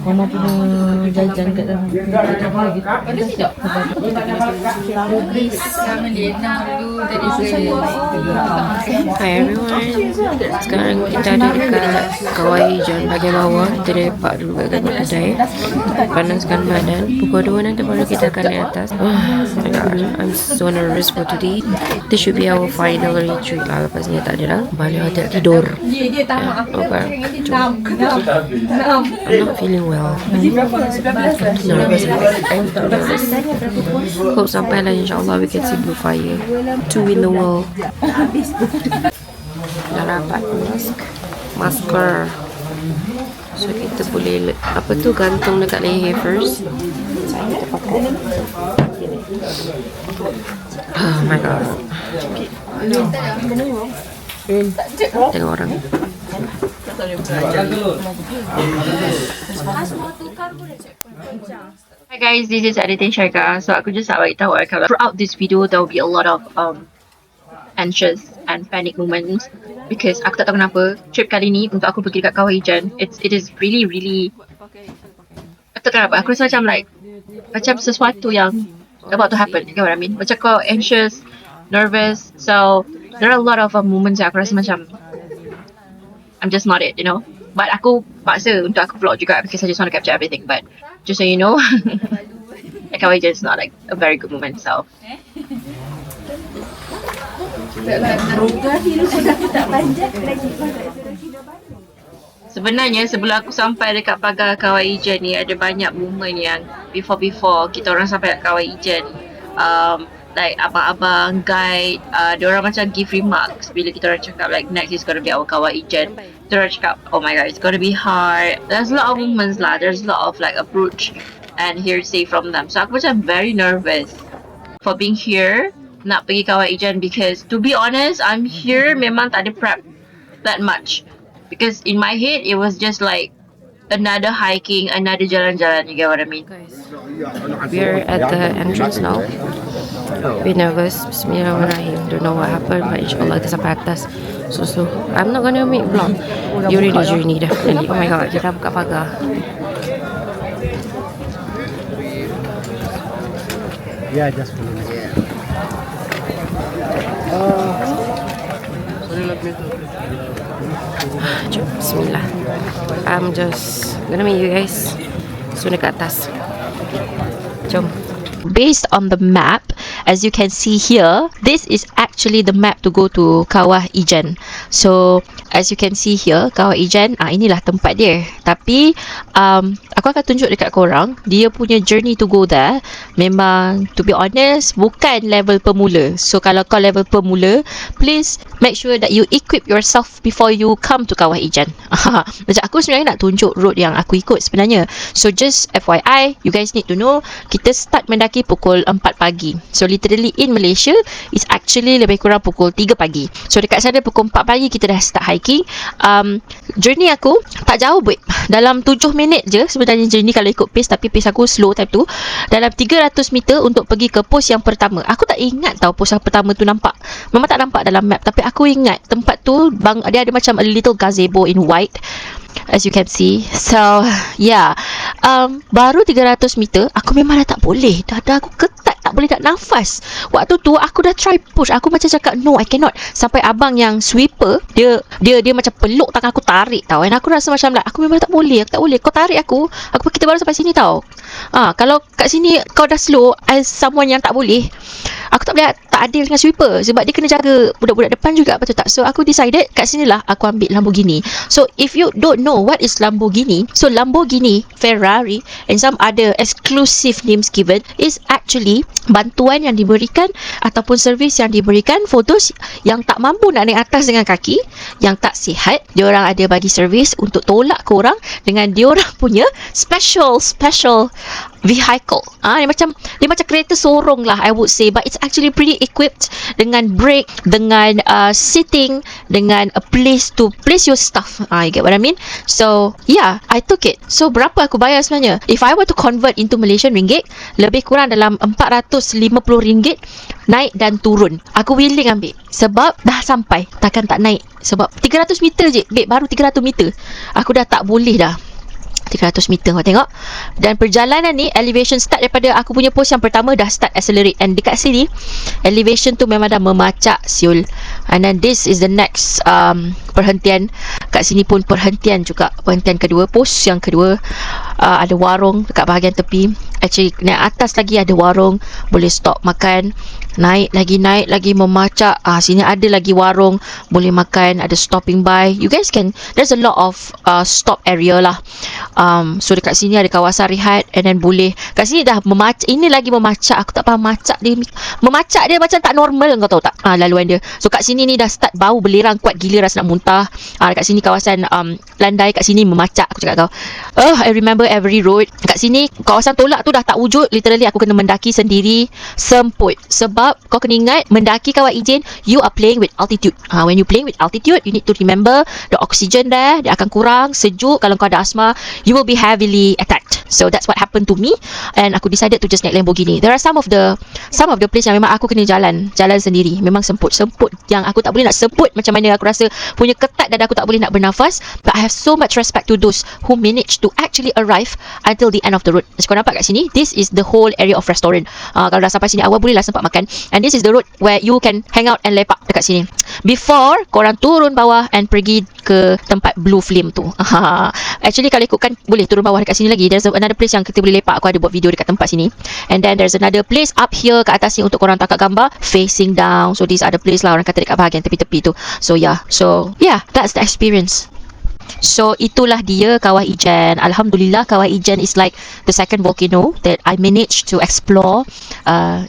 Mama punya jajan kat dalam. Ada sekejap. Hi everyone. Sekarang kita ada dekat Kawah Ijen bahagian bawah. Kita lepak dulu kat kedai. Panaskan badan. Pukul 2 nanti baru kita akan naik atas. Oh my god, I'm so nervous for today. This should be our final retreat lah. Lepas ni tak ada dah. Balik hotel tidur. Okay. I'm not feeling well. Nervous. Hope sampai lah insyaAllah we can see blue fire. 2 in the world. Dah dapat masker. So kita boleh apa tu gantung dekat leher first. Kita pakai. Oh my god. Tengok orang. Hi guys, this is Editing Shaika. So aku just nak bagi tahu kalau throughout this video there will be a lot of anxious and panic moments because aku tak tahu kenapa trip kali ni untuk aku pergi dekat Kawah Ijen it is really aku tak tahu kenapa aku rasa macam sesuatu yang about to happen, you know what I mean? Macam kau anxious, nervous, so there are a lot of moments yang aku rasa macam I'm just not it, you know. But aku paksa untuk aku vlog juga because I just want to capture everything. But just so you know, like Kawah Ijen is not like a very good moment. So sebenarnya sebelum aku sampai dekat pagar Kawah Ijen ni ada banyak moment yang before kita orang sampai kat Kawah Ijen, like abang-abang guide, diorang macam give remarks bila kita orang cakap like next is gonna be our Kawah Ijen. Diorang cakap oh my god it's gonna be hard. There's a lot of moments lah, there's a lot of like approach and hearsay from them. So aku macam very nervous for being here nak pergi Kawah Ijen because to be honest I'm here memang tak ada prep that much because in my head it was just like another hiking, another jalan-jalan, you get what I mean? We're at the entrance now. Be nervous. Bismillahirrahmanirrahim. Don't know what happened, but insyaAllah kita sampai atas. So I'm not gonna make vlog during the journey definitely. Oh my god, kita buka pagar. Yeah, just follow me. Bismillah. I'm just gonna meet you guys soon dekat atas. Jom. Based on the map, as you can see here, this is actually the map to go to Kawah Ijen. So as you can see here, Kawah Ijen, inilah tempat dia. Tapi aku akan tunjuk dekat korang, dia punya journey to go there memang to be honest bukan level pemula. So kalau kau level pemula, please make sure that you equip yourself before you come to Kawah Ijen. Macam aku sebenarnya nak tunjuk road yang aku ikut sebenarnya. So just FYI, you guys need to know, kita start mendaki pukul 4 pagi. So literally in Malaysia is actually lebih kurang pukul 3 pagi. So dekat sana pukul 4 pagi kita dah start hiking. Journey aku tak jauh buat. Dalam 7 minit je sebenarnya journey kalau ikut pace, tapi pace aku slow time tu. Dalam 300 meter untuk pergi ke pos yang pertama. Aku tak ingat tau pos yang pertama tu nampak. Memang tak nampak dalam map, tapi aku ingat tempat tu dia ada macam a little gazebo in white, as you can see. So yeah, baru 300 meter aku memang dah tak boleh. Dada aku ketat, tak boleh nak nafas. Waktu tu aku dah try push, aku macam cakap no, I cannot. Sampai abang yang sweeper dia macam peluk tangan aku, tarik tau. Dan aku rasa macam aku memang tak boleh, kau tarik aku kita baru sampai sini tau. Kalau kat sini kau dah slow as someone yang tak boleh, aku tak boleh, tak adil dengan sweeper sebab dia kena jaga budak-budak depan juga, betul tak? So aku decided kat sinilah aku ambil Lamborghini. So if you don't know what is Lamborghini, so Lamborghini, Ferrari and some other exclusive names given is actually bantuan yang diberikan ataupun servis yang diberikan for those yang tak mampu nak naik atas dengan kaki, yang tak sihat. Diorang ada bagi servis untuk tolak korang dengan diorang punya special vehicle. Dia macam kereta sorong lah, I would say, but it's actually pretty equipped dengan brake, dengan seating, dengan a place to place your stuff. You get what I mean? So yeah, I took it. So berapa aku bayar sebenarnya? If I were to convert into Malaysian ringgit, lebih kurang dalam RM450 naik dan turun. Aku willing ambil sebab dah sampai, takkan tak naik. Sebab 300 meter je, babe, baru 300 meter aku dah tak boleh dah. 300 meter kau tengok. Dan perjalanan ni, elevation start daripada aku punya post yang pertama dah start accelerate. And dekat sini elevation tu memang dah memacak siul. And then this is the next perhentian. Kat sini pun perhentian juga, perhentian kedua, post yang kedua. Ada warung dekat bahagian tepi. Actually naik atas lagi ada warung, boleh stop makan. Naik lagi memacak. Sini ada lagi warung, boleh makan, ada stopping by. You guys can, there's a lot of stop area lah. So dekat sini ada kawasan rehat, and then boleh kat sini dah memacak. Ini lagi memacak, aku tak faham macak dia. Memacak dia macam tak normal, kau tahu tak laluan dia. So kat sini ni dah start bau belerang kuat gila, rasa nak muntah. Dekat sini kawasan landai, kat sini memacak aku cakap kau. I remember every road. Kat sini kawasan tolak tu dah tak wujud. Literally aku kena mendaki sendiri, semput. Sebab kau kena ingat, mendaki Kawah Ijen, you are playing with altitude. When you playing with altitude, you need to remember the oxygen there, dia akan kurang, sejuk. Kalau kau ada asma, you will be heavily attacked. So that's what happened to me, and aku decided to just naik Lamborghini. There are some of the place yang memang aku kena jalan sendiri. Memang semput yang aku tak boleh nak sebut macam mana. Aku rasa punya ketat dada aku tak boleh nak bernafas. But I have so much respect to those who managed to actually arrive until the end of the road. Kau nampak kat sini, this is the whole area of restaurant. Kalau dah sampai sini awal, bolehlah sempat makan. And this is the road where you can hang out and lepak dekat sini before korang turun bawah and pergi ke tempat Blue Flame tu. Actually kalau ikutkan boleh turun bawah dekat sini lagi. There's another place yang kita boleh lepak. Aku ada buat video dekat tempat sini. And then there's another place up here kat atas ni untuk korang tangkap gambar facing down. So these are the place lah, orang kata dekat bahagian tepi-tepi tu. So yeah, that's the experience. So itulah dia Kawah Ijen. Alhamdulillah, Kawah Ijen is like the second volcano that I managed to explore.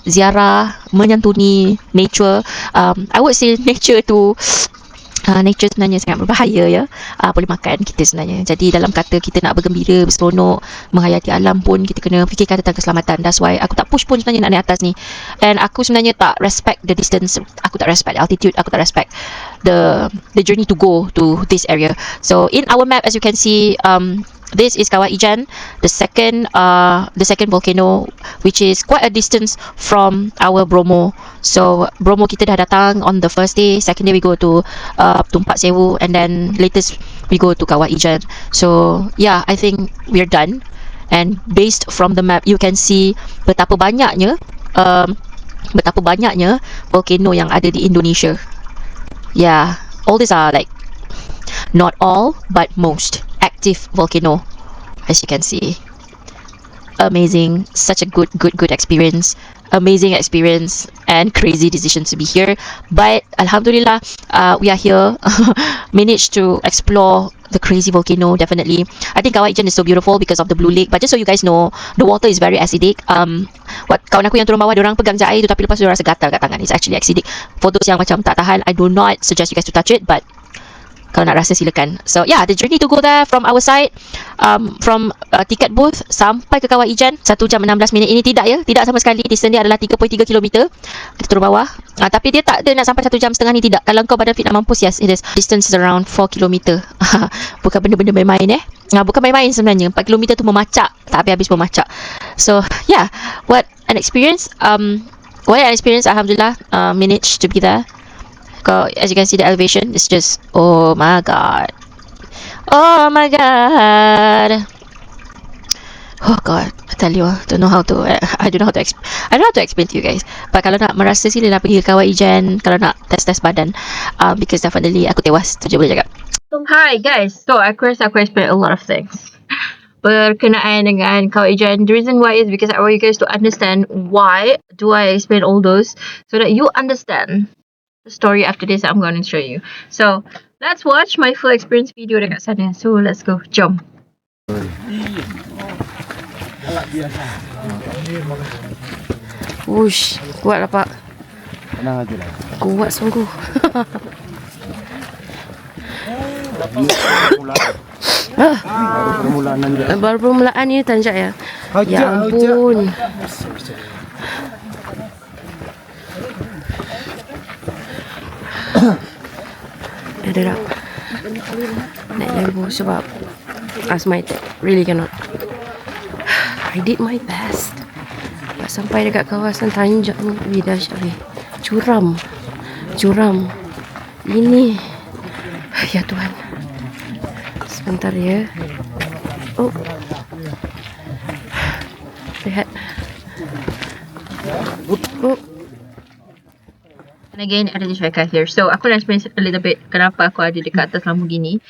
Ziarah, menyantuni nature. I would say nature tu nature sebenarnya sangat berbahaya ya. Boleh makan kita sebenarnya. Jadi dalam kata kita nak bergembira, berseronok, menghayati alam pun kita kena fikirkan tentang keselamatan. That's why aku tak push pun sebenarnya nak naik atas ni. And aku sebenarnya tak respect the distance. Aku tak respect the altitude. Aku tak respect the journey to go to this area. So in our map, as you can see, this is Kawah Ijen, the second volcano, which is quite a distance from our Bromo. So Bromo kita dah datang on the first day. Second day we go to Tumpak Sewu, and then latest we go to Kawah Ijen. So yeah, I think we're done. And based from the map, you can see betapa banyaknya volcano yang ada di Indonesia. Yeah, all these are like, not all, but most active volcano, as you can see. Amazing, such a good experience. Amazing experience and crazy decision to be here. But Alhamdulillah, we are here. Managed to explore the crazy volcano. Definitely, I think Kawah Ijen is so beautiful because of the blue lake. But just so you guys know, the water is very acidic. Kawan aku yang turun bawah, diorang pegang je air tu, tapi lepas tu diorang rasa gatal kat tangan. It's actually acidic. For those yang macam tak tahan, I do not suggest you guys to touch it, but kalau nak rasa silakan. So yeah, the journey to go there from our side, from tiket booth sampai ke Kawah Ijen 1 jam 16 minit. Ini tidak sama sekali. Distance dia adalah 3.3 km. Kita turun bawah, tapi dia tak ada nak sampai 1 jam setengah ni, tidak. Kalau kau badan fit nak mampus, yes, it is. Distance is around 4 km. Bukan benda-benda main-main bukan main-main sebenarnya. 4 km tu memacak, tak habis-habis memacak. So yeah, what an experience. Alhamdulillah, managed to be there. As you can see, the elevation is just, oh my god, oh god, I tell you, I don't know how to explain to you guys. But kalau nak merasa, silalah pergi ke Kawah Ijen. Kalau nak test badan, because definitely aku tewas, tu je boleh cakap. Hi guys, so aku rasa aku explain a lot of things berkenaan dengan Kawah Ijen. The reason why is because I want you guys to understand why do I explain all those, so that you understand the story after this that I'm going to show you. So let's watch my full experience video dekat sana. So let's go, jom. Wush, kuat lah pak. Tenang aja lah. Kuat sungguh. Baru permulaan nanjak. Baru permulaan ni tanjak ya. Hajak, Ya ampun. Ada tak? Naik lembu sebab asthma attack. Really cannot. I did my best. Nak sampai dekat kawasan tanjak ni. Wih, dahsyat weh. Curam. Curam. Ini. Ya Tuhan. Sebentar ya. Oh. Rehat. Oh. And again, ada Shaka here. So, aku nak explain a little bit kenapa aku ada dekat atas Lamborghini.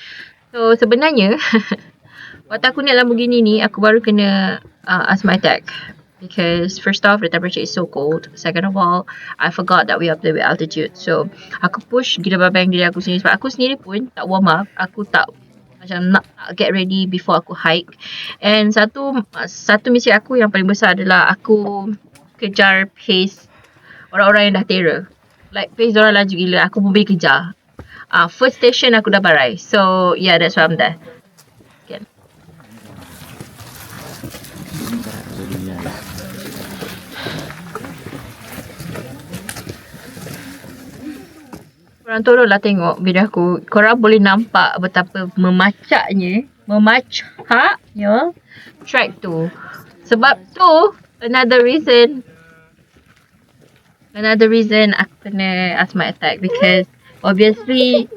So, sebenarnya, waktu aku naik Lamborghini ni, aku baru kena asthma attack. Because first off, the temperature is so cold. Second of all, I forgot that we are up there with altitude. So, aku push gila babang diri aku sendiri. Sebab aku sendiri pun tak warm up. Aku tak macam nak get ready before aku hike. And satu misi aku yang paling besar adalah aku kejar pace orang-orang yang dah terror. Like pace diorang laju gila, aku pun boleh kejar. First station aku dah barai. So yeah, that's why I'm there. Okay. Korang tolonglah tengok video aku. Korang boleh nampak betapa memacaknya track tu. Sebab tu another reason aku kena asthma attack, because obviously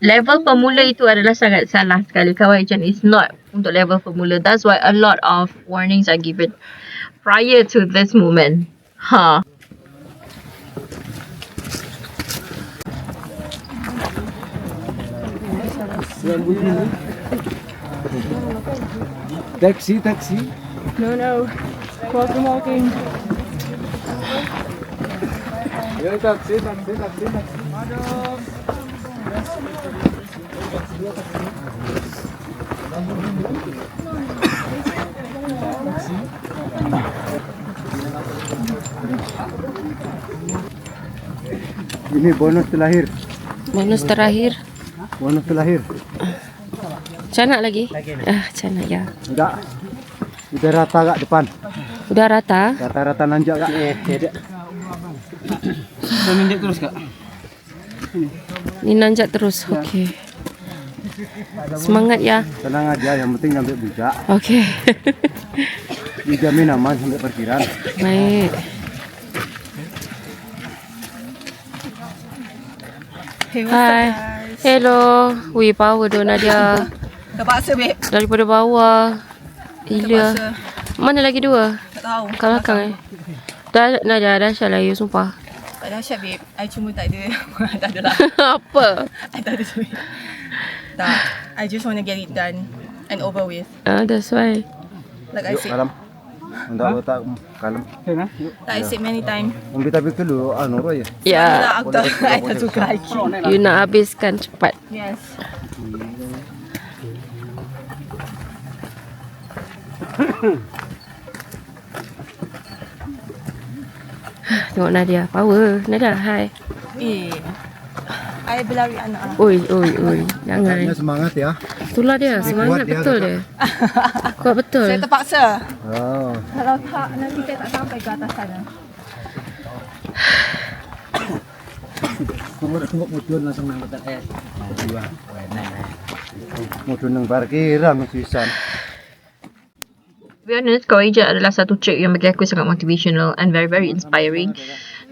level pemula itu adalah sangat salah sekali. Kawah Ijan is not untuk level pemula. That's why a lot of warnings are given prior to this moment. Taxi. No. Cross the walking. Ya, taxi. Ini bonus terakhir. Bonus terakhir. Canak lagi? Canak ya. Enggak. Udah rata kak depan. Udah rata? Rata-rata nanjak kak. Tidak. Nanjak terus kak. Ni nanjak terus. Okey. Semangat ya. Tenang aja, yang penting sampai buka. Okey. Dijamin aman sampai parkiran. Baik. Hai. Hello. Wih, power tu Nadia. Terpaksa, babe. Daripada bawah. Gila. Mana lagi dua? Tak tahu. Kat belakang Nadia, dahsyat lah you, sumpah. Tak dahsyat, babe. I cuma tak ada. Tak ada lah. Apa? I tak ada duit. Tak. I just want to get it done and over with. That's why. Like I said. Kalem. Enggak tak kalem. Like I said many times. Ambil tapi dulu Roy ya. Ya. Aku tak suka hiking. You nak habiskan cepat. Yes. Tengok Nadia, power. Nadia, hai. I berlari anak lah. Oi. Jangan. Katanya semangat ya. Itulah dia, semangat kuat dia, betul dia. Kuat betul. Saya terpaksa. Oh. Kalau tak, nanti saya tak sampai ke atas sana. Tunggu mudun langsung nang kotak es. Dua. Mudun nang parkiran sisan. To be honest, Kawah Ijan adalah satu trip yang bagi aku sangat motivational and very very inspiring.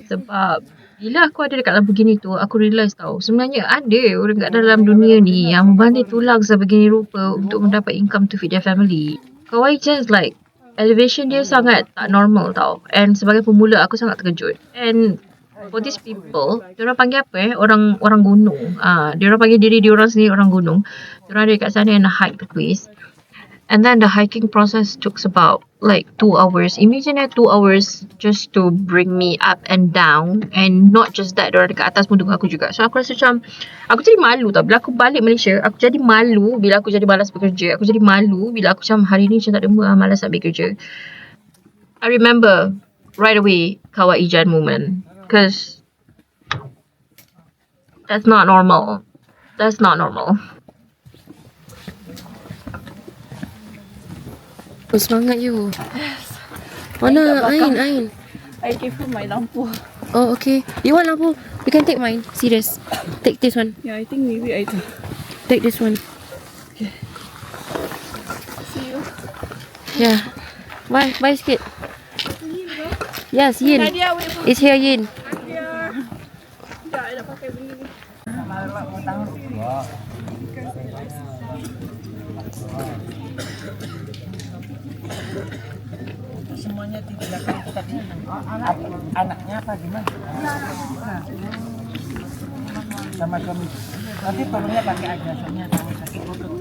Sebab bila aku ada dekat Lamborghini tu, aku realise tau, sebenarnya ada orang kat dalam dunia ni yang membanding tulang sebegini rupa untuk mendapat income to feed their family. Kawah Ijan is like, elevation dia sangat tak normal tau. And sebagai pemula, aku sangat terkejut. And for these people, diorang panggil apa orang gunung. Diorang panggil diri diorang sendiri orang gunung. Diorang ada dekat sana and hike the place. And then the hiking process took about like 2 hours. Imagine 2 hours just to bring me up and down. And not just that, diorang dekat atas pun tunggu aku juga. So aku rasa macam, aku jadi malu tau. Bila aku balik Malaysia, aku jadi malu bila aku jadi malas bekerja. Aku jadi malu bila aku macam hari ni macam tak ada malas nak bekerja. I remember right away Kawah Ijan moment. Because that's not normal. That's not normal. Oh, semangat you. Mana Ain? I gave her my lampu. Oh, okay. You want lampu? You can take mine. Serious. Take this one. Yeah, I think maybe I do. Take this one. See you. Yeah. Bye sikit. Yes, Yin. Nadia, wait for It's here, Yin. Nadia. Sekejap, I nak pakai benda ni. Semuanya tidak kita anaknya apa gimana? Sama suami. Nanti tolongnya pakai aja soalnya tahu sakit lutut.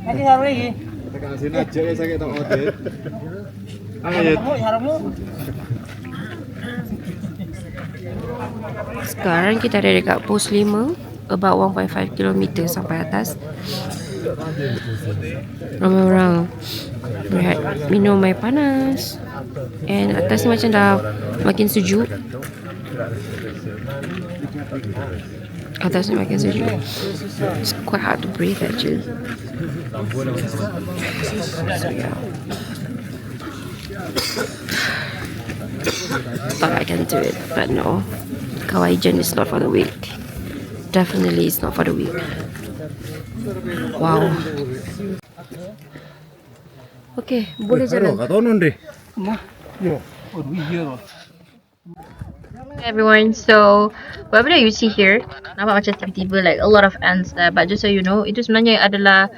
Nanti harus lagi. Tekan sini aja ya sakit tak audit. Ayo. Harapmu. Sekarang kita ada dekat pos 5, about 1.5 km sampai atas. Ramai orang berehat minum air panas. And atas ni macam dah makin sejuk. Atas ni makin sejuk. It's quite hard to breathe actually. So yeah. Thought I can do it, but no. Kawaii-jan is not for the weak. Definitely it's not for the weak. Wow. Okay, boleh jalan. Kau tahu deh. Hey everyone, so whatever that you see here, nampak macam tiba-tiba like a lot of ants there, but just so you know, itu sebenarnya adalah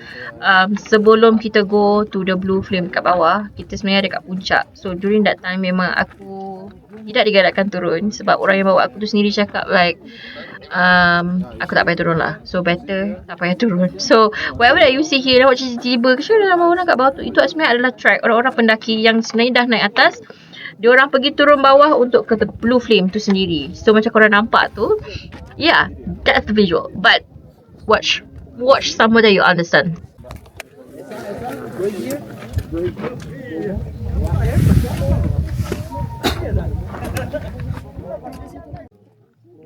sebelum kita go to the blue flame kat bawah, kita sebenarnya ada kat puncak. So during that time memang aku tidak digalakkan turun sebab orang yang bawa aku tu sendiri cakap like aku tak payah turun lah, so better tak payah turun. So whatever that you see here, nampak macam tiba-tiba kesian ramai orang kat bawah tu, itu sebenarnya adalah track orang-orang pendaki yang sebenarnya dah naik atas. Diorang pergi turun bawah untuk ke blue flame tu sendiri. So macam korang nampak tu, yeah, that's the visual. But watch somewhere that you understand.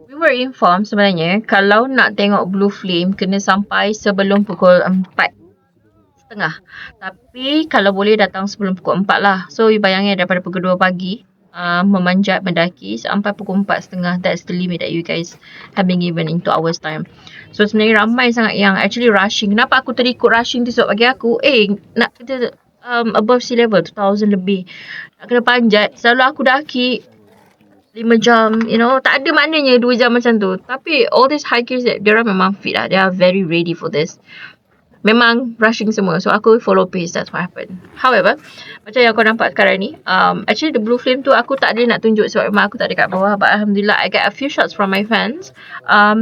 We were informed sebenarnya kalau nak tengok blue flame kena sampai sebelum pukul 4:30. Tapi kalau boleh datang sebelum pukul 4 lah. So you bayangin daripada pukul 2 pagi memanjat mendaki sampai pukul 4:30. That's the limit that you guys have been given in 2 hours time. So sebenarnya ramai sangat yang actually rushing. Kenapa aku terikut rushing tu? Sebab bagi aku nak kita above sea level 2,000 lebih, nak kena panjat. Selalu aku daki 5 jam, you know, tak ada maknanya 2 jam macam tu. Tapi all these hikers, diorang memang fit lah. They are very ready for this. Memang rushing semua. So aku follow pace. That's what happened. However, macam yang kau nampak sekarang ni, actually the blue flame tu aku tak ada nak tunjuk sebab memang aku tak ada kat bawah. But Alhamdulillah I get a few shots from my fans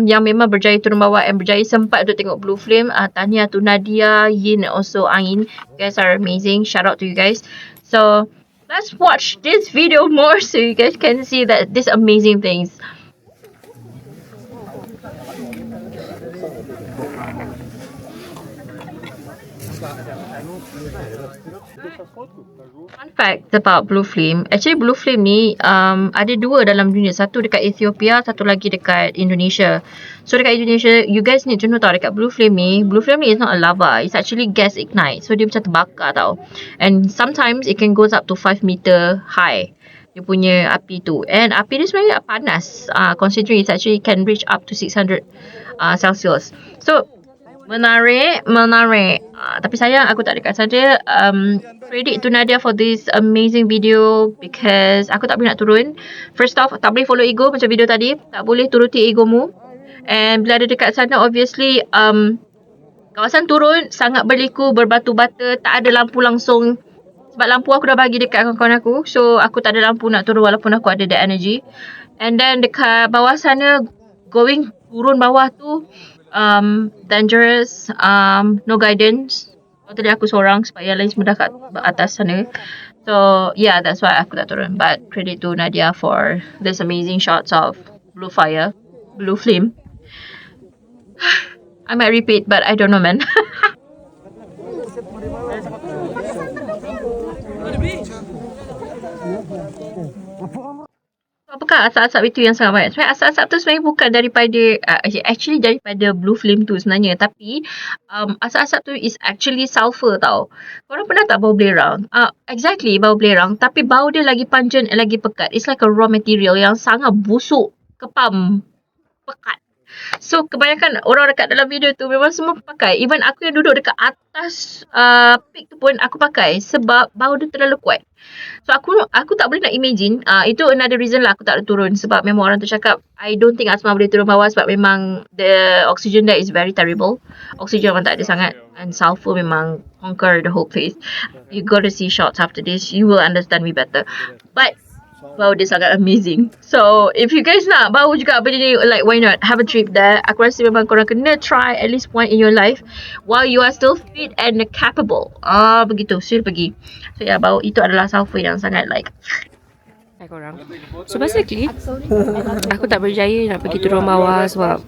yang memang berjaya turun bawah and berjaya sempat untuk tengok blue flame. Tahniah to Nadia, Yin and also Ain. You guys are amazing. Shout out to you guys. So let's watch this video more so you guys can see that these amazing things. Fun fact about blue flame. Actually blue flame ni ada 2 dalam dunia. Satu dekat Ethiopia, satu lagi dekat Indonesia. So dekat Indonesia, you guys need to know tau, dekat blue flame ni is not a lava. It's actually gas ignite. So dia macam terbakar tau. And sometimes it can goes up to 5 meter high. Dia punya api tu. And api ni sebenarnya panas. Considering it actually can reach up to 600 Celsius. So Menarik. Tapi sayang aku tak dekat sana. Credit to Nadia for this amazing video because aku tak boleh nak turun. First off, tak boleh follow ego macam video tadi. Tak boleh turuti egomu. And bila ada dekat sana, obviously kawasan turun sangat berliku, berbatu bata, tak ada lampu langsung. Sebab lampu aku dah bagi dekat kawan-kawan aku. So aku tak ada lampu nak turun walaupun aku ada the energy. And then dekat bawah sana, turun bawah tu dangerous, no guidance. Tadi aku seorang sebab yang lain semua dah kat atas sana. So yeah, that's why aku tak turun. But credit to Nadia for this amazing shots of blue flame. I might repeat but I don't know man. Apa Apakah asap-asap itu yang sangat banyak? Sebenarnya asap-asap tu sebenarnya bukan daripada actually daripada blue flame tu sebenarnya, tapi asap-asap tu is actually sulfur tau. Korang pernah tak bau belerang? Exactly, bau belerang, tapi bau dia lagi pungent, lagi pekat. It's like a raw material yang sangat busuk, kepam, pekat. So kebanyakan orang dekat dalam video tu memang semua pakai. Even aku yang duduk dekat atas peak tu pun aku pakai sebab bau dia terlalu kuat. So aku tak boleh nak imagine. Itu another reason lah aku tak turun, sebab memang orang tu cakap I don't think asma boleh turun bawah sebab memang the oxygen there is very terrible. Oxygen memang tak ada sangat, and sulfur memang conquer the whole place. You gotta see shots after this, you will understand me better. But bau dia sangat amazing. So if you guys nak bau juga benda ni, like why not have a trip there. Aku rasa memang korang kena try at least one in your life while you are still fit and capable. Begitu, sila pergi. So yeah, bau itu adalah sulfur yang sangat like hai korang. So basically aku tak berjaya nak pergi turun bawah sebab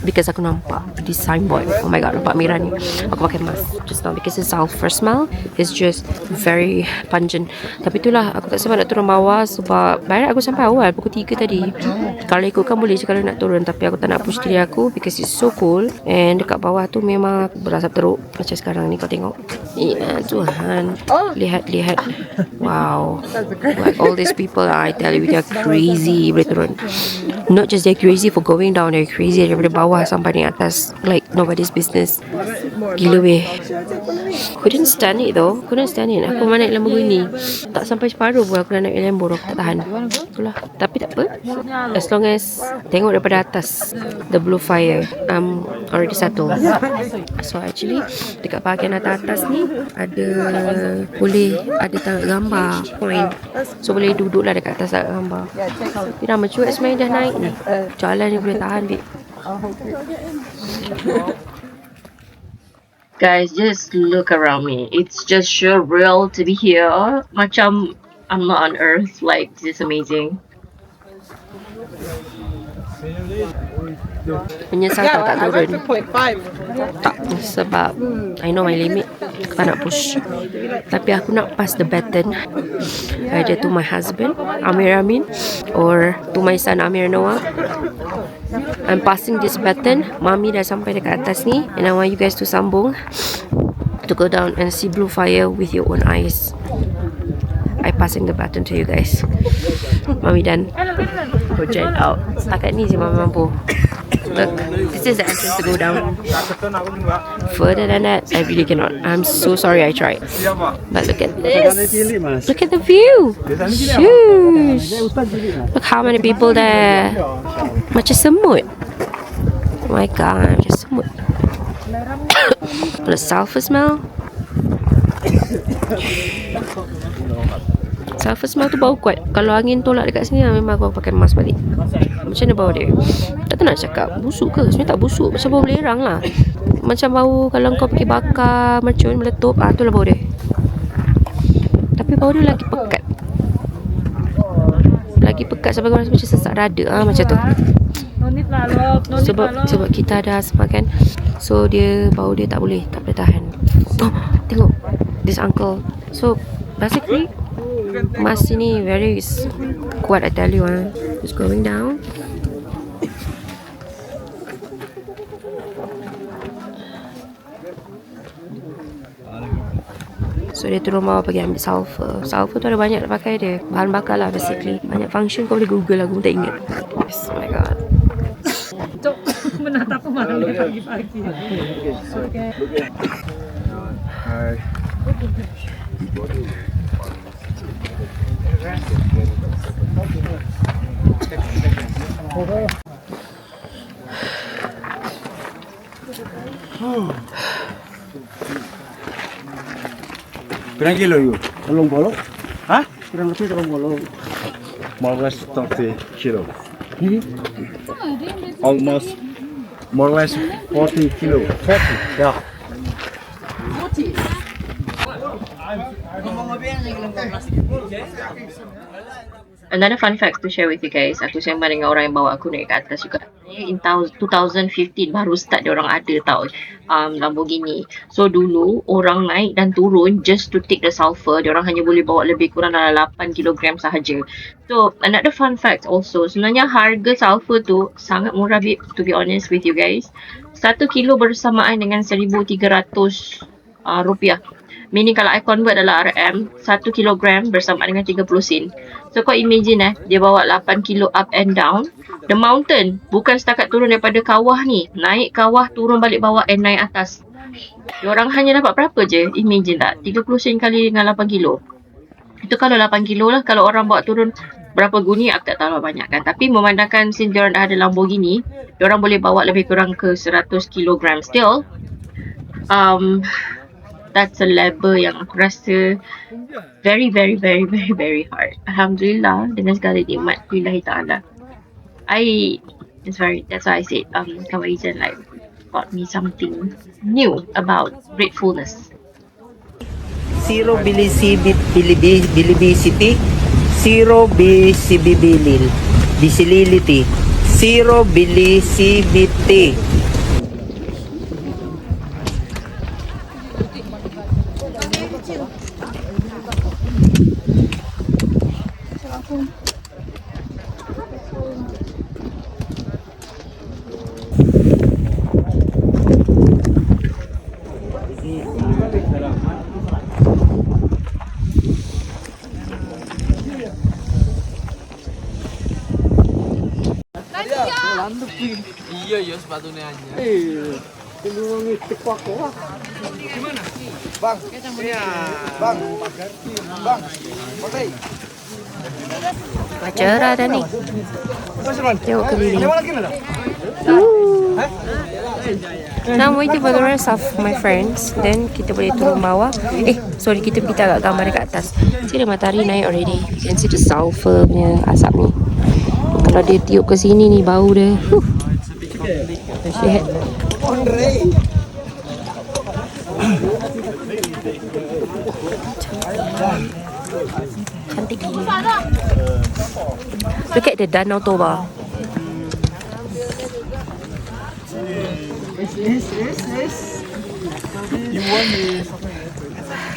because aku nampak this signboard. Oh my god, nampak merah ni. Aku pakai mask just now because the sulfur smell is just very pungent. Tapi itulah aku tak sempat nak turun bawah sebab barat aku sampai awal pukul 3 tadi. Kalau ikutkan boleh je kalau nak turun, tapi aku tak nak push diri aku because it's so cool. And dekat bawah tu memang berasap teruk macam sekarang ni kau tengok. Ya Tuhan. Lihat. Wow. Like all these people, I tell you, they're crazy boleh turun. Not just they're crazy for going down, they're crazy daripada bawah sampai ni atas. Like nobody's business. Gila weh. Couldn't stand it though. Aku mana naik Lamborghini, tak sampai separuh pun aku dah naik Lambo, aku tak tahan. Itulah. Tapi tak apa, as long as tengok daripada atas the blue fire, I'm already settled. So actually dekat bahagian atas ni boleh ada gambar point. So boleh duduk lah dekat atas gambar. Tapi dah mencuat sebenarnya dah naik ni. Jalan ni boleh tahan bit. Guys, just look around me. It's just surreal to be here. Macam I'm not on Earth. Like, this is amazing. Menyesal tak turun. Tak, sebab I know my limit. Aku tak nak push. Tapi aku nak pass the baton either to my husband Amir Amin or to my son Amir Noah. I'm passing this baton. Mami dah sampai dekat atas ni, and I want you guys to sambung to go down and see blue fire with your own eyes. I passing the baton to you guys. Mami dan project out. Setakat ni je Mami mampu. Look, this is the entrance to go down. Further than that, I really cannot. I'm so sorry I tried. But look at this. Look at the view. Huge. Look how many people there. Macam semut. Oh my god, macam semut. The sulfur smell. Sulfur smell tu bau kuat. Kalau angin tolak dekat sini, memang aku pakai mask balik. Macam mana bau dia? Tak nak cakap busuk ke? Sebenarnya tak busuk. Macam bau belerang lah. Macam bau kalau kau pergi bakar mercun, meletup. Itulah bau dia. Tapi bau dia lagi pekat. Lagi pekat sampai kau rasa macam sesak dada. Macam tu. Sebab kita ada asma kan. So bau dia tak boleh tahan. Oh, tengok this uncle. So basically mask ni very kuat, I tell you. Just going down. So dia turun bawah pergi ambil sulfur. Sulfur tu ada banyak nak pakai dia. Bahan bakar lah basically. Banyak function, kau boleh google lah, aku pun tak ingat. Yes, oh my god. Menatap pemandangan pagi-pagi. Hai. Berapa kilo you? 30. Hah? Kurang lebih 30. More or less 30 kilo. Almost more or less 40 kilo. 40? Yeah. Another fun fact to share with you guys. Aku sembang dengan orang yang bawa aku naik ke atas juga. In 2015 baru start diorang ada tau Lamborghini. So dulu orang naik dan turun just to take the sulfur. Diorang hanya boleh bawa lebih kurang dalam 8 kg sahaja. So another fun fact also. Sebenarnya harga sulfur tu sangat murah babe, to be honest with you guys. 1 kilo bersamaan dengan 1,300 rupiah. Meaning kalau I convert dalam RM, 1 kilogram bersamaan dengan 30 sen. So kau imagine dia bawa 8 kilo up and down. The mountain, bukan setakat turun daripada kawah ni. Naik kawah, turun balik bawah and naik atas. Diorang hanya dapat berapa je? Imagine tak? 30 sen kali dengan 8 kilo. Itu kalau 8 kilo lah. Kalau orang bawa turun berapa guni, aku tak tahu banyak kan. Tapi memandangkan since diorang dah ada Lamborghini, diorang boleh bawa lebih kurang ke 100 kilogram. Still, that's a level yang aku rasa very hard. Alhamdulillah dengan segala nikmat billahi ta'ala. That's why I said Kawaijan like taught me something new about gratefulness. Zero bilibility, zero visibility, zero visibility. Iya ya sepatunya aja. Bang, bang, bang, pakai. Cerah dah ni. Tengok keliling. Now I'm waiting for the rest of my friends. Then kita boleh turun bawah. Sorry, kita pergi agak gambar dekat atas. See the matahari naik already. You can see the sulfur punya asap ni. Kalau dia tiup ke sini ni bau dia. Dahsyat. Cantik gila. Look at the Danau Toba.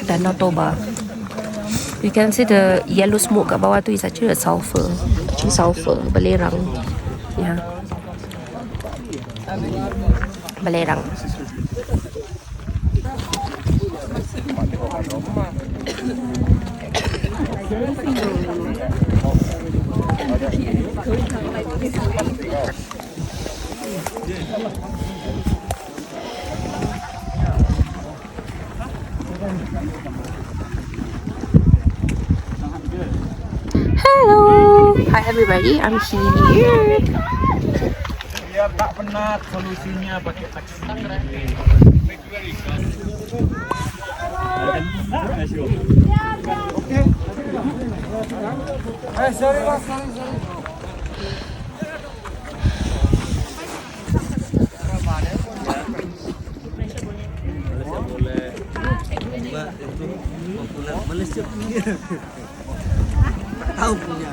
Danau Toba. You can see the yellow smoke kat bawah tu is actually a sulfur. Sulfur, belerang. Ya. Belerang. Hello. Hi everybody, I'm here. Ya tak penat solusinya pakai taksi. Sorry mas, sorry. Malaysia punya. Tahu punya.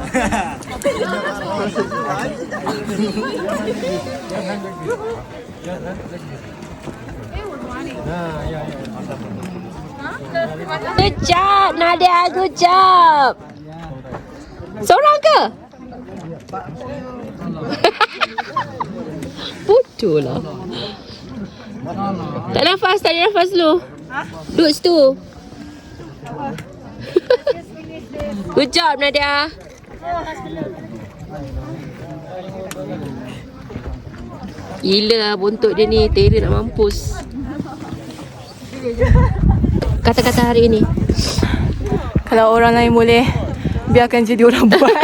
Good job, Nadia. Good job. Seorang ke? Bodoh lah. Tak nafas dulu. Duduk situ. Good job, Nadia. Gila lah bontot dia ni. Taylor nak mampus. Kata-kata hari ini. Kalau orang lain boleh, biarkan je dia orang buat.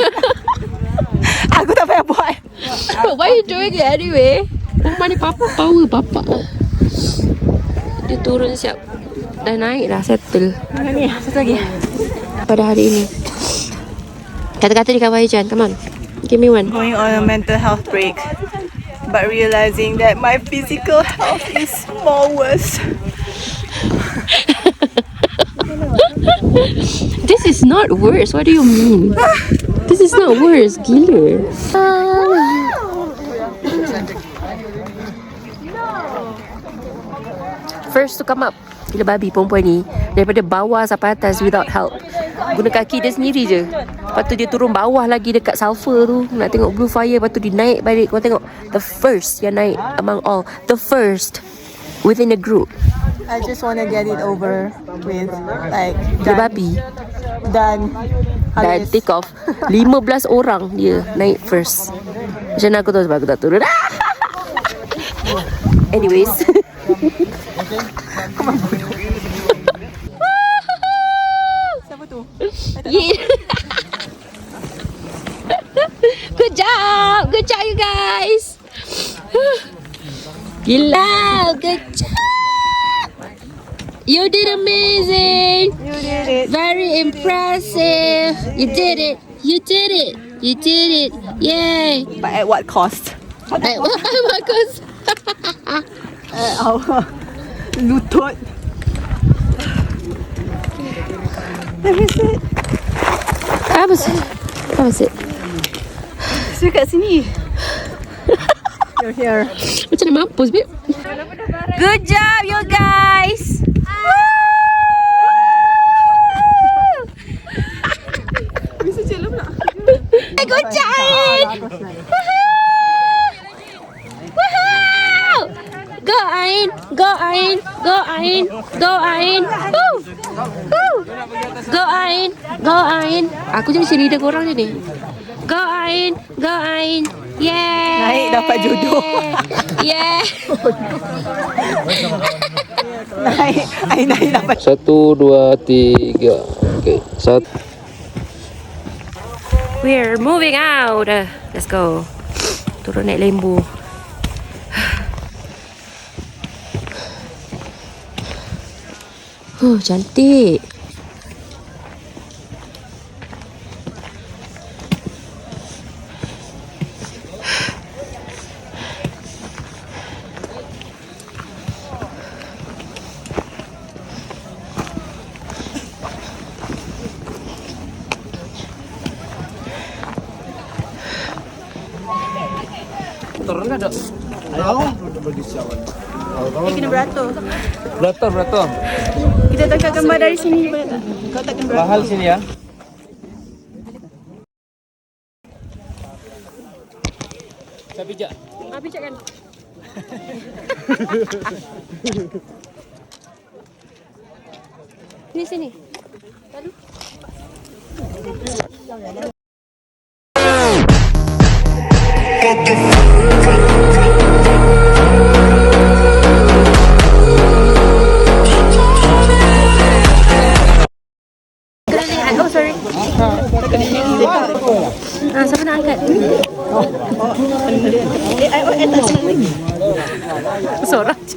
Aku tak payah buat. Why you doing it anyway? Rumah ni power papa. Dia turun siap. Dah naik dah, settle. Ni, satu lagi. Pada hari ini. Kata-kata di Kawaijan, come on. Give me one. Going on a mental health break, but realizing that my physical health is more worse. This is not worse. What do you mean? This is not worse. Gila. First to come up. Gila babi perempuan ni. Daripada bawah sampai atas without help. Guna kaki dia sendiri je. Lepas tu dia turun bawah lagi dekat sulfur tu. Nak tengok blue fire. Lepas tu dia naik balik. Kau tengok. The first yang naik among all. The first. Within a group. I just want to get it over with. Like, Gila babi. done. Dan take off 15 orang dia naik first. Macam mana aku tahu sebab aku tak turun. Anyways. Siapa tu? Yeah. Good job you guys. Gila, good job. You did amazing. You did it. Very impressive. You did it. You did it. You did it. Yay. But at what cost? Bagus. Our lutut. Let me see. Apa sih? Apa sih? So kat sini. You're here. Macam mana mampus, babe? Good job, you guys. Good job. Woohoo! Go Ain, go Ain, go Ain, go Ain. Woo! Woo! Go Ain, go Ain. Aku jadi cheerleader korang je ni. Go Ain, go Ain. Yeah. Naik dapat jodoh. Yeah. naik dapat. 1, 2, 3. Okay. 1. We're moving out. Let's go. Turun naik lembu. Cantik. Turun nggak dok? Kena beratur. Beratur. Kita tangkap gambar dari sini. Kau takkan beratur. Mahal sini ya. Saya pijak. Pijak kan? Sini. Oh sorry. Siapa nak angkat? Seorang je.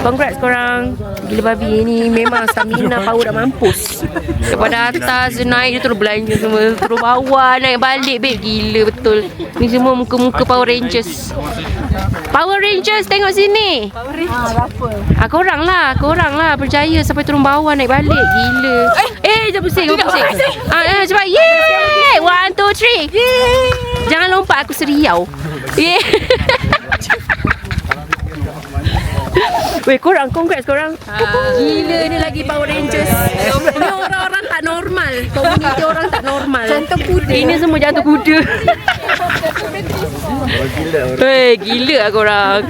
Congrats korang. Gila babi ni memang stamina power dah mampus. Daripada atas dia naik, dia terus belanja semua. Terus bawah naik balik babe. Gila betul. Ni semua muka-muka Power Rangers. Power Rangers tengok sini. Power Ranger. Korang lah berjaya sampai turun bawah naik balik. Gila. Jangan pusing. Cepat. Yeay. 1, 2, 3. Jangan lompat, aku seriau. Yeay. Weh, korang, congrats korang. Gila ni lagi Power Rangers. Ni orang-orang tak normal. Komuniti orang tak normal. Jantung kuda. Ini semua jantung kuda. Weh, gila lah korang.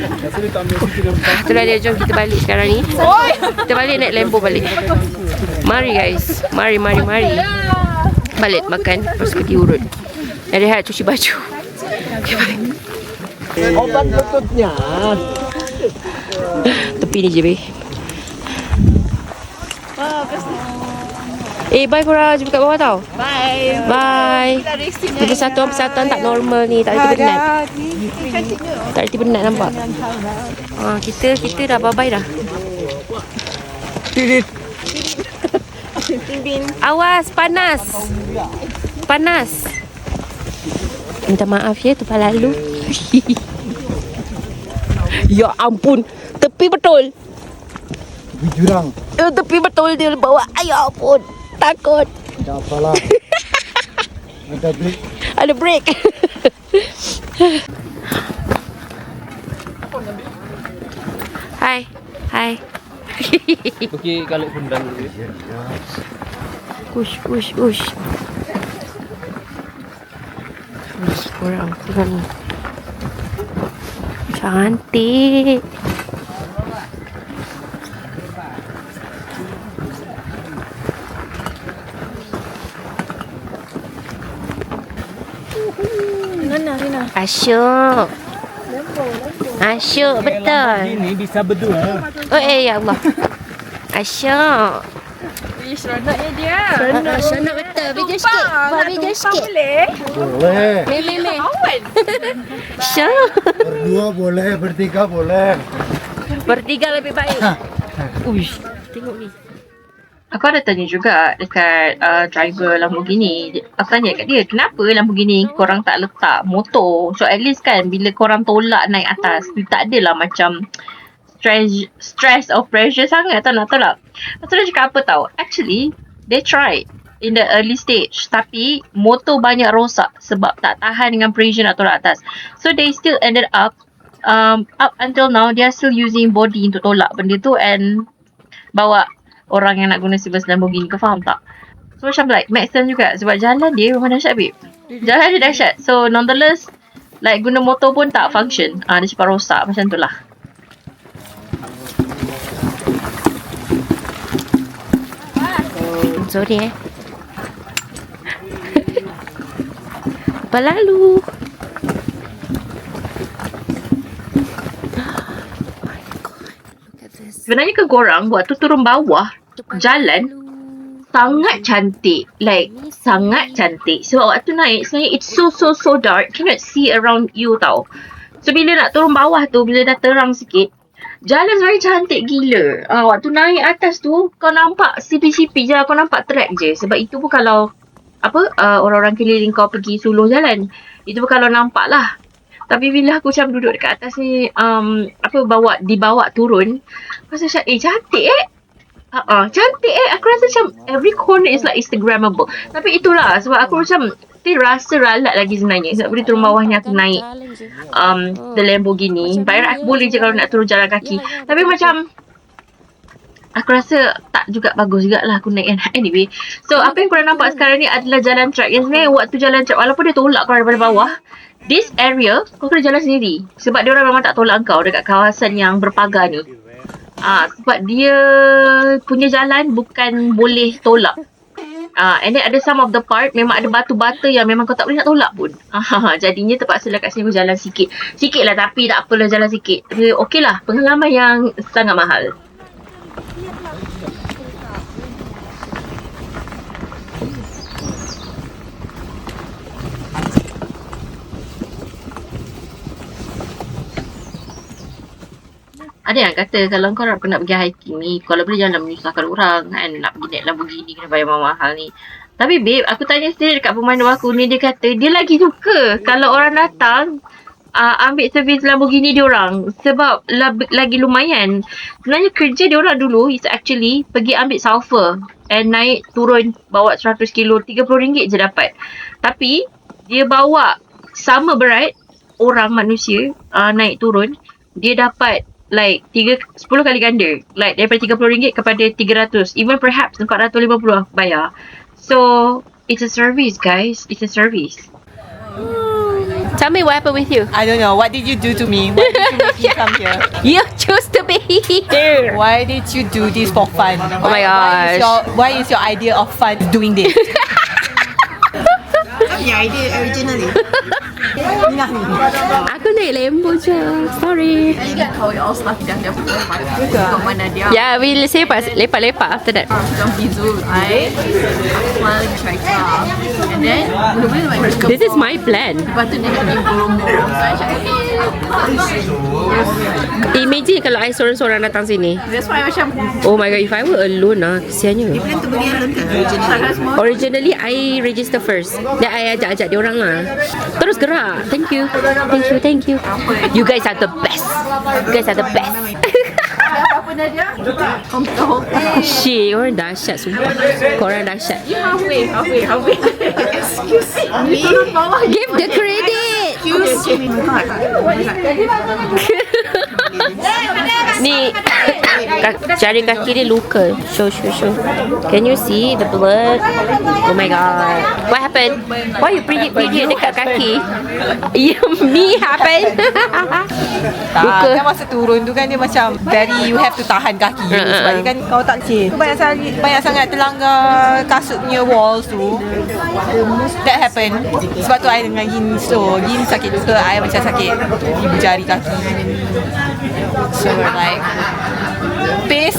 Itulah dia, jom kita balik sekarang ni. Kita balik naik Lambo balik. Mari guys. Mari. Balik makan. Lepas pergi urut. Dah rehat, cuci baju. Obat lututnya. Tepi ni je be. Bye korang. Jumpa kat bawah tau. Bye. Kita persatuan tak normal ni. Tak reti penat. Tak reti penat nampak. Kita dah bye-bye dah. Awas panas. Minta maaf ya tumpah lalu. Ya ampun. Tepi betul. Jurang. Tepi betul dia bawa. Ya ampun. Takut. Tak apalah. Ada break. Hai. Hai. Okey, kalik pundang dulu. Ush, ush, ush. Ush, kurang ni. Cantik. Asyuk. Asyuk, betul. Ini bisa berdua. Oh, ya Allah. Asyuk. Seronok betul. Video sikit. Buat video sikit. Boleh. Meh. Asyuk. Berdua boleh, bertiga boleh. Bertiga lebih baik. Uish, tengok ni. Aku ada tanya juga dekat driver Lamborghini. Aku tanya kat dia, kenapa Lamborghini korang tak letak motor? So at least kan bila korang tolak naik atas, tak adalah macam stress or pressure sangat tau nak tolak. Lepas tu dia cakap apa tau? Actually, they tried in the early stage. Tapi motor banyak rosak sebab tak tahan dengan pressure nak tolak atas. So they still ended up until now, they are still using body untuk tolak benda tu and bawa orang yang nak guna Silver Lamborghini. Kau faham tak? So macam like make sense juga sebab jalan dia memang dahsyat babe. Jalan dia dahsyat. So nonetheless like guna motor pun tak function. Dia cepat rosak macam tu lah. Sorry Apa lalu? Sebenarnya ke korang waktu turun bawah jalan sangat cantik. Like sangat cantik. Sebab waktu naik sebenarnya it's so dark. Cannot see around you tau. So bila nak turun bawah tu, bila dah terang sikit, jalan sebenarnya cantik gila. Waktu naik atas tu kau nampak sipi-sipi je, kau nampak track je. Sebab itu pun kalau orang-orang keliling kau pergi suluh jalan, itu pun kalau nampak lah. Tapi bila aku macam duduk dekat atas ni, dibawa turun, aku rasa macam, cantik cantik Aku rasa macam every corner is like Instagrammable. Tapi itulah sebab aku macam rasa ralat lagi sebenarnya. Sebab bila turun bawah ni aku naik the Lamborghini. Bayar aku boleh je kalau nak turun jalan kaki. Tapi macam aku rasa tak juga bagus juga lah aku naik kan. Anyway, so apa yang korang nampak sekarang ni adalah jalan track. Yang sebenarnya waktu jalan track, walaupun dia tolak kau daripada bawah, this area kau kena jalan sendiri. Sebab dia orang memang tak tolak kau dekat kawasan yang berpagar ni. Sebab dia punya jalan bukan boleh tolak. And then ada some of the part memang ada batu-bata yang memang kau tak boleh nak tolak pun. Jadinya terpaksa lah kat sini aku jalan sikit. Sikit lah tapi tak apalah jalan sikit. Tapi okey lah, pengalaman yang sangat mahal. Ada yang kata kalau kau nak pergi hiking ni, kalau boleh jangan menyusahkan orang kan. Nak pergi naik Lamborghini kena bayar mahal ni. Tapi babe, aku tanya sendiri dekat pemandu aku ni, dia kata dia lagi suka kalau orang datang ambil servis Lamborghini diorang. Sebab lagi lumayan. Sebenarnya kerja diorang dulu is actually pergi ambil sulfur and naik turun bawa 100 kilo, RM30 je dapat. Tapi dia bawa sama berat orang manusia naik turun, dia dapat like 10 kali ganda. Like daripada RM30 kepada 300. Even perhaps 450 bayar. So it's a service guys. It's a service. Tell me what happened with you. I don't know. What did you do to me? Why did you make me come here? You choose to be here. Why did you do this for fun? Oh my gosh. Why is your idea of fun doing this? Aku naik Lambo je. Sorry. Yeah, we lepak-lepak after that. This is my plan. Imagine kalau I seorang-seorang datang sini. Oh my god, if I were alone kesiannya. Originally I register first. Then I ajak-ajak dia orang lah. Terus gerak. Thank you. Thank you. You guys are the best. You guys are the best. Shit, orang dahsyat sumpah. Korang dahsyat. Halfway. Excuse me. Give the credit. Ni jari kaki dia luka. Show. Can you see the blood? Oh my god. What happened? Why you pretty dekat kaki? Me happen? Luka. Kan masa turun tu kan dia macam very, you have to tahan kaki you. Sebab dia kan kau tak kecil. Banyak sangat terlanggar kasut punya walls tu. That happen. Sebab tu I dengan Yin slow. Yin sakit juga, I macam sakit ibu jari kaki. So like pace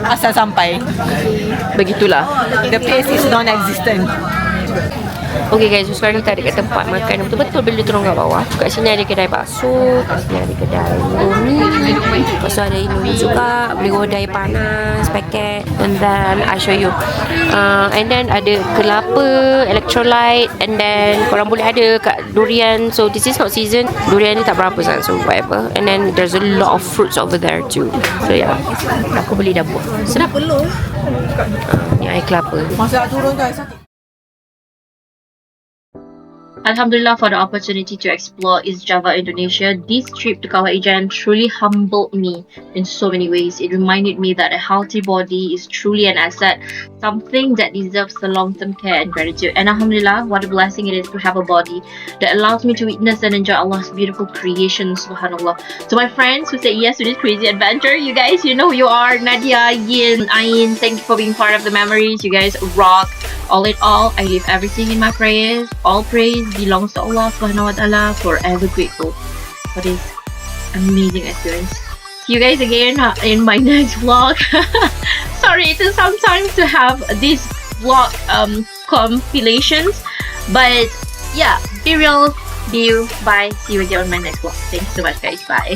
asal sampai. Begitulah. The pace is non-existent. Okay guys, so sekarang kita ada kat tempat makan betul-betul bila turun kat bawah. Kat sini ada kedai bakso, kat sini ada kedai Indomie, lepas tu ada Indomie juga, beli godai panas, paket, and then I show you. And then ada kelapa, electrolyte, and then korang boleh ada kat durian. So this is not season, durian ni tak berapa sangat, so whatever. And then there's a lot of fruits over there too. So yeah, aku beli dah buah. Sedap. Ni air kelapa. Masa nak turun guys, sakit. Alhamdulillah for the opportunity to explore East Java, Indonesia. This trip to Kawah Ijen truly humbled me in so many ways. It reminded me that a healthy body is truly an asset, something that deserves the long-term care and gratitude. And Alhamdulillah, what a blessing it is to have a body that allows me to witness and enjoy Allah's beautiful creation, subhanallah. To my friends who said yes to this crazy adventure, you guys, you know who you are. Nadia, Yin, Ayin, thank you for being part of the memories. You guys rock. All in all, I leave everything in my prayers. All praise belongs to Allah subhanahu wa ta'ala. Forever grateful for this amazing experience. See you guys again in my next vlog. Sorry, it took some time to have these vlog compilations, but yeah, be real, be you. Bye. See you again on my next vlog. Thanks so much guys. Bye.